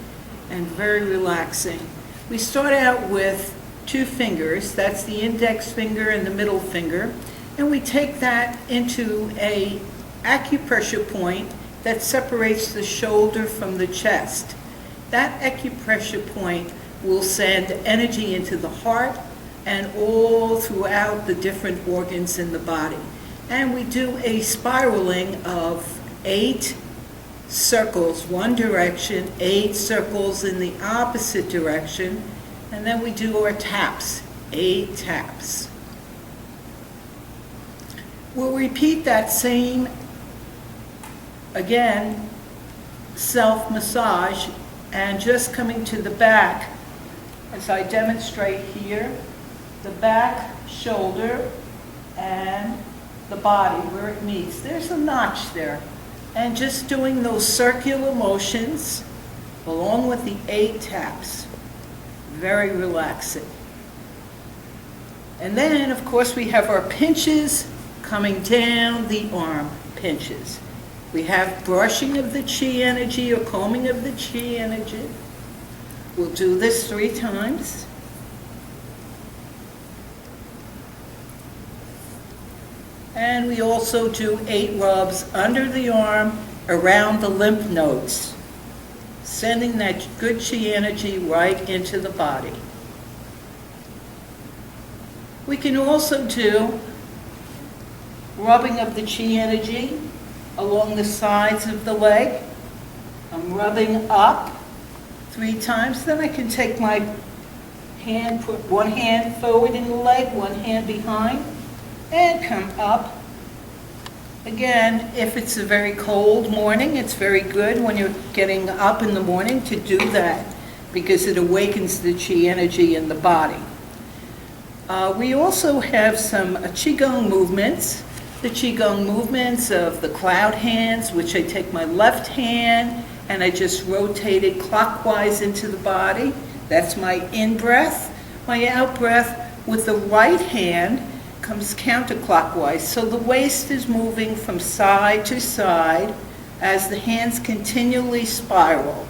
and very relaxing. We start out with 2 fingers, that's the index finger and the middle finger, and we take that into a acupressure point that separates the shoulder from the chest. That acupressure point will send energy into the heart, and all throughout the different organs in the body. And we do a spiraling of 8 circles, one direction, 8 circles in the opposite direction, and then we do our taps, 8 taps. We'll repeat that same, again, self-massage, and just coming to the back, as I demonstrate here, the back shoulder and the body where it meets. There's a notch there. And just doing those circular motions along with the 8 taps. Very relaxing. And then, of course, we have our pinches coming down the arm, pinches. We have brushing of the chi energy or combing of the chi energy. We'll do this 3 times. And we also do 8 rubs under the arm around the lymph nodes, sending that good chi energy right into the body. We can also do rubbing of the chi energy along the sides of the leg. I'm rubbing up 3 times. Then I can take my hand, put one hand forward in the leg, one hand behind, and come up. Again, if it's a very cold morning, it's very good when you're getting up in the morning to do that because it awakens the chi energy in the body. We also have some Qigong movements. The Qigong movements of the cloud hands, which I take my left hand and I just rotate it clockwise into the body. That's my in-breath. My out-breath with the right hand comes counterclockwise. So the waist is moving from side to side as the hands continually spiral,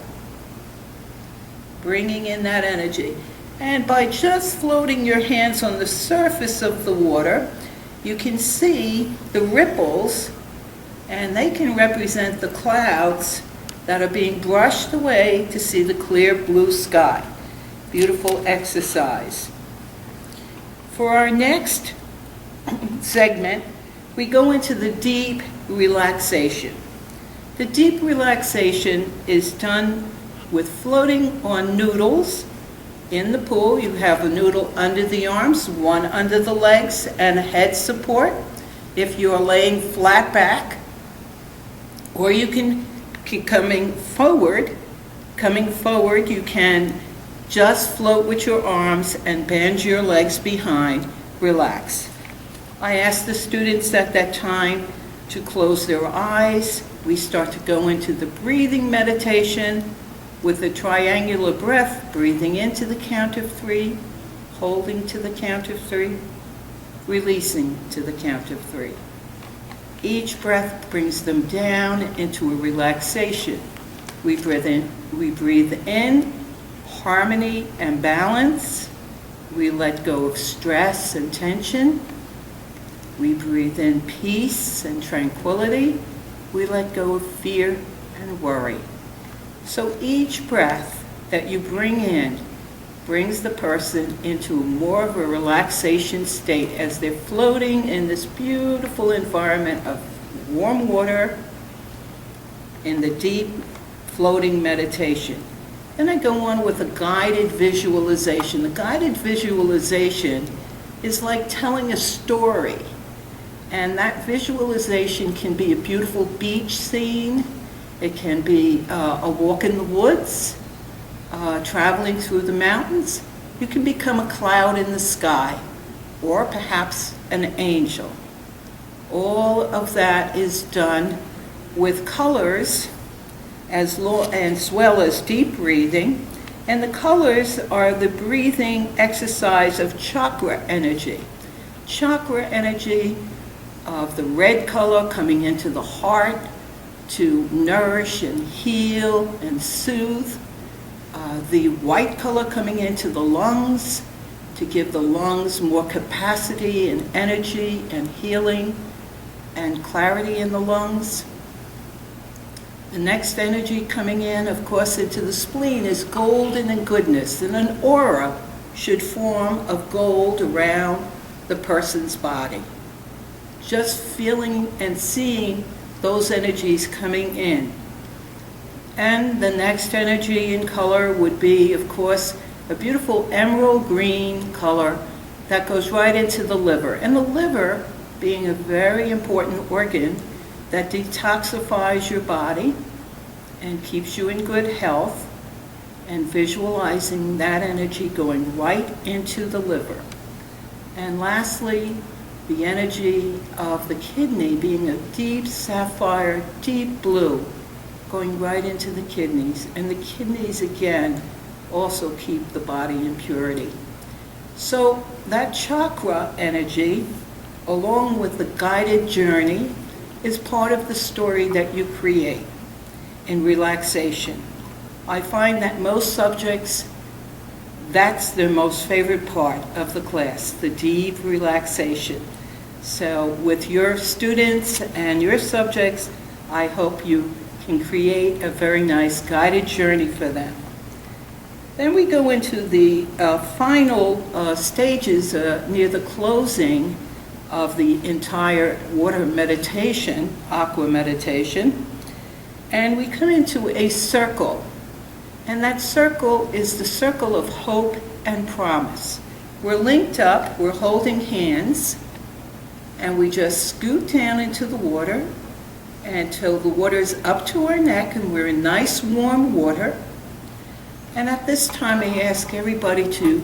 bringing in that energy. And by just floating your hands on the surface of the water, you can see the ripples, and they can represent the clouds that are being brushed away to see the clear blue sky. Beautiful exercise. For our next segment, we go into the deep relaxation. The deep relaxation is done with floating on noodles. In the pool, you have a noodle under the arms, one under the legs, and a head support. If you're laying flat back, or you can keep coming forward, you can just float with your arms and bend your legs behind, relax. I ask the students at that time to close their eyes. We start to go into the breathing meditation with a triangular breath, breathing into the count of 3, holding to the count of 3, releasing to the count of 3. Each breath brings them down into a relaxation. We breathe in harmony and balance. We let go of stress and tension. We breathe in peace and tranquility. We let go of fear and worry. So each breath that you bring in brings the person into more of a relaxation state as they're floating in this beautiful environment of warm water in the deep floating meditation. Then I go on with a guided visualization. The guided visualization is like telling a story. And that visualization can be a beautiful beach scene. It can be a walk in the woods, traveling through the mountains. You can become a cloud in the sky, or perhaps an angel. All of that is done with colors as well as deep breathing. And the colors are the breathing exercise of chakra energy. Chakra energy of the red color coming into the heart to nourish and heal and soothe. The white color coming into the lungs to give the lungs more capacity and energy and healing and clarity in the lungs. The next energy coming in, of course, into the spleen is golden and goodness and an aura should form of gold around the person's body. Just feeling and seeing those energies coming in. And the next energy in color would be, of course, a beautiful emerald green color that goes right into the liver. And the liver, being a very important organ that detoxifies your body and keeps you in good health, and visualizing that energy going right into the liver. And lastly, the energy of the kidney being a deep sapphire, deep blue, going right into the kidneys. And the kidneys, again, also keep the body in purity. So that chakra energy, along with the guided journey, is part of the story that you create in relaxation. I find that most subjects, that's their most favorite part of the class, the deep relaxation. So with your students and your subjects, I hope you can create a very nice guided journey for them. Then we go into the final stages near the closing of the entire water meditation, aqua meditation, and we come into a circle. And that circle is the circle of hope and promise. We're linked up, we're holding hands, and we just scoot down into the water until the water's up to our neck and we're in nice warm water. And at this time I ask everybody to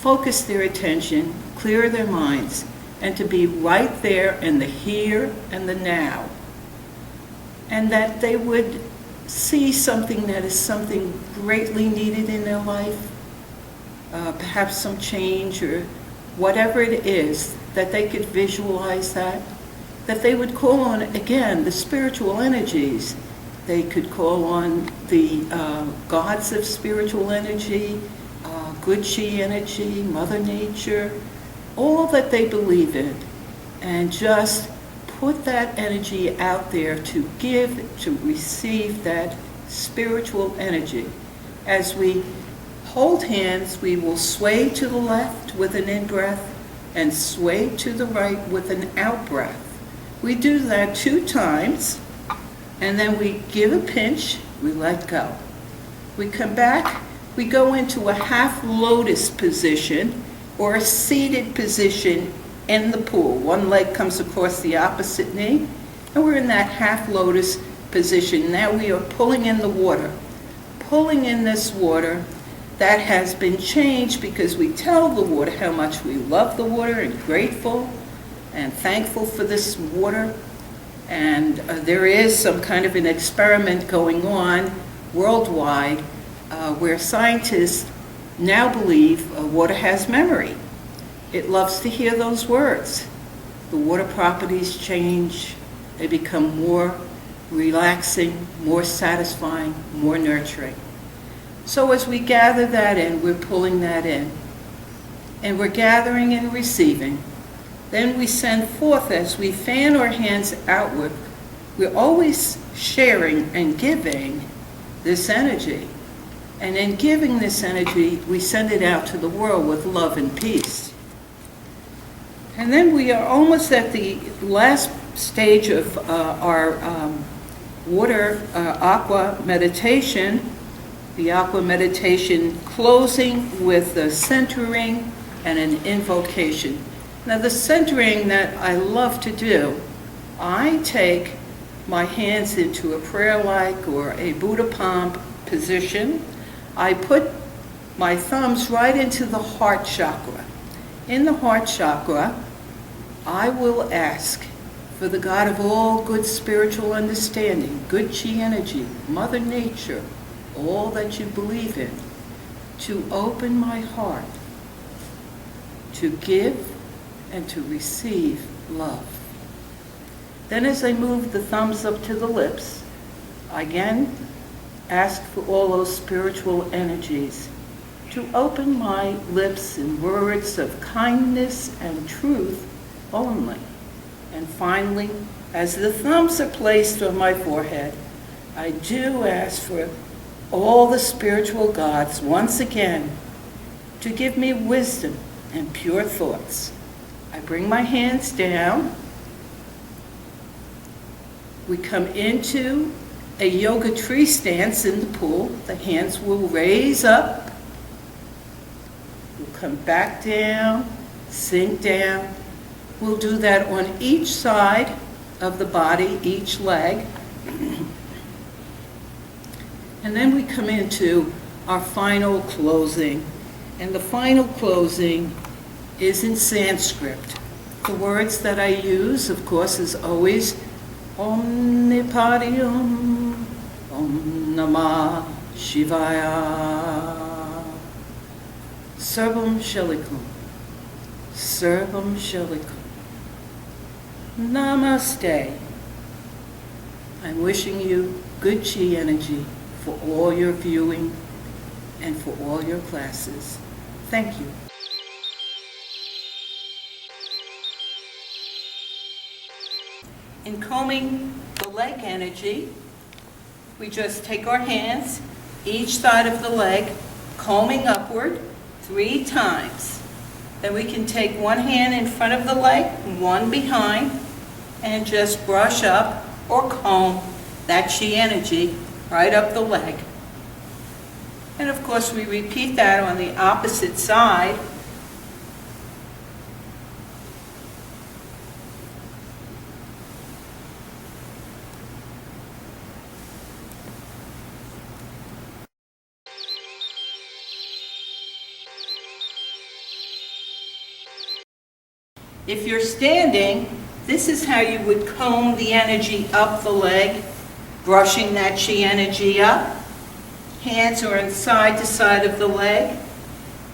focus their attention, clear their minds, and to be right there in the here and the now. And that they would see something that is something greatly needed in their life, perhaps some change or whatever it is, that they could visualize that they would call on, again, the spiritual energies. They could call on the gods of spiritual energy, good chi energy, Mother Nature, all that they believe in, and just put that energy out there to give, to receive that spiritual energy. As we hold hands, we will sway to the left with an in-breath and sway to the right with an out-breath. We do that 2 times, and then we give a pinch, we let go. We come back, we go into a half lotus position or a seated position in the pool. One leg comes across the opposite knee, and we're in that half lotus position. Now we are pulling in the water. Pulling in this water that has been changed because we tell the water how much we love the water and grateful and thankful for this water. And there is some kind of an experiment going on worldwide where scientists now believe water has memory. It loves to hear those words. The water properties change. They become more relaxing, more satisfying, more nurturing. So as we gather that in, we're pulling that in. And we're gathering and receiving. Then we send forth as we fan our hands outward. We're always sharing and giving this energy. And in giving this energy, we send it out to the world with love and peace. And then we are almost at the last stage of our water aqua meditation, the aqua meditation closing with the centering and an invocation. Now the centering that I love to do, I take my hands into a prayer-like or a Buddha palm position. I put my thumbs right into the heart chakra. In the heart chakra, I will ask for the God of all good spiritual understanding, good chi energy, Mother Nature, all that you believe in, to open my heart, to give and to receive love. Then as I move the thumbs up to the lips, I again ask for all those spiritual energies to open my lips in words of kindness and truth only. And finally, as the thumbs are placed on my forehead, I do ask for all the spiritual gods once again to give me wisdom and pure thoughts. I bring my hands down. We come into a yoga tree stance in the pool. The hands will raise up. We'll come back down, sink down. We'll do that on each side of the body, each leg. And then we come into our final closing. And the final closing is in Sanskrit. The words that I use, of course, is always Om Nipadi Om Namah Shivaya Sarvam Shalikum Sarvam Shalikum Namaste. I'm wishing you good chi energy for all your viewing and for all your classes. Thank you. In combing the leg energy, we just take our hands, each side of the leg, combing upward 3 times. Then we can take one hand in front of the leg, one behind, and just brush up or comb that chi energy right up the leg. And of course we repeat that on the opposite side. If you're standing, this is how you would comb the energy up the leg, brushing that chi energy up. Hands are on side to side of the leg.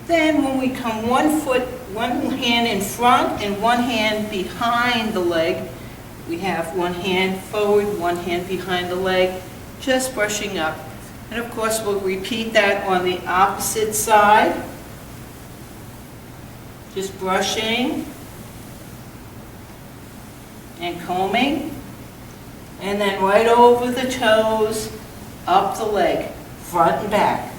Then when we come one hand in front and one hand behind the leg, we have one hand forward, one hand behind the leg, just brushing up. And of course we'll repeat that on the opposite side. Just brushing and combing, and then right over the toes, up the leg, front and back.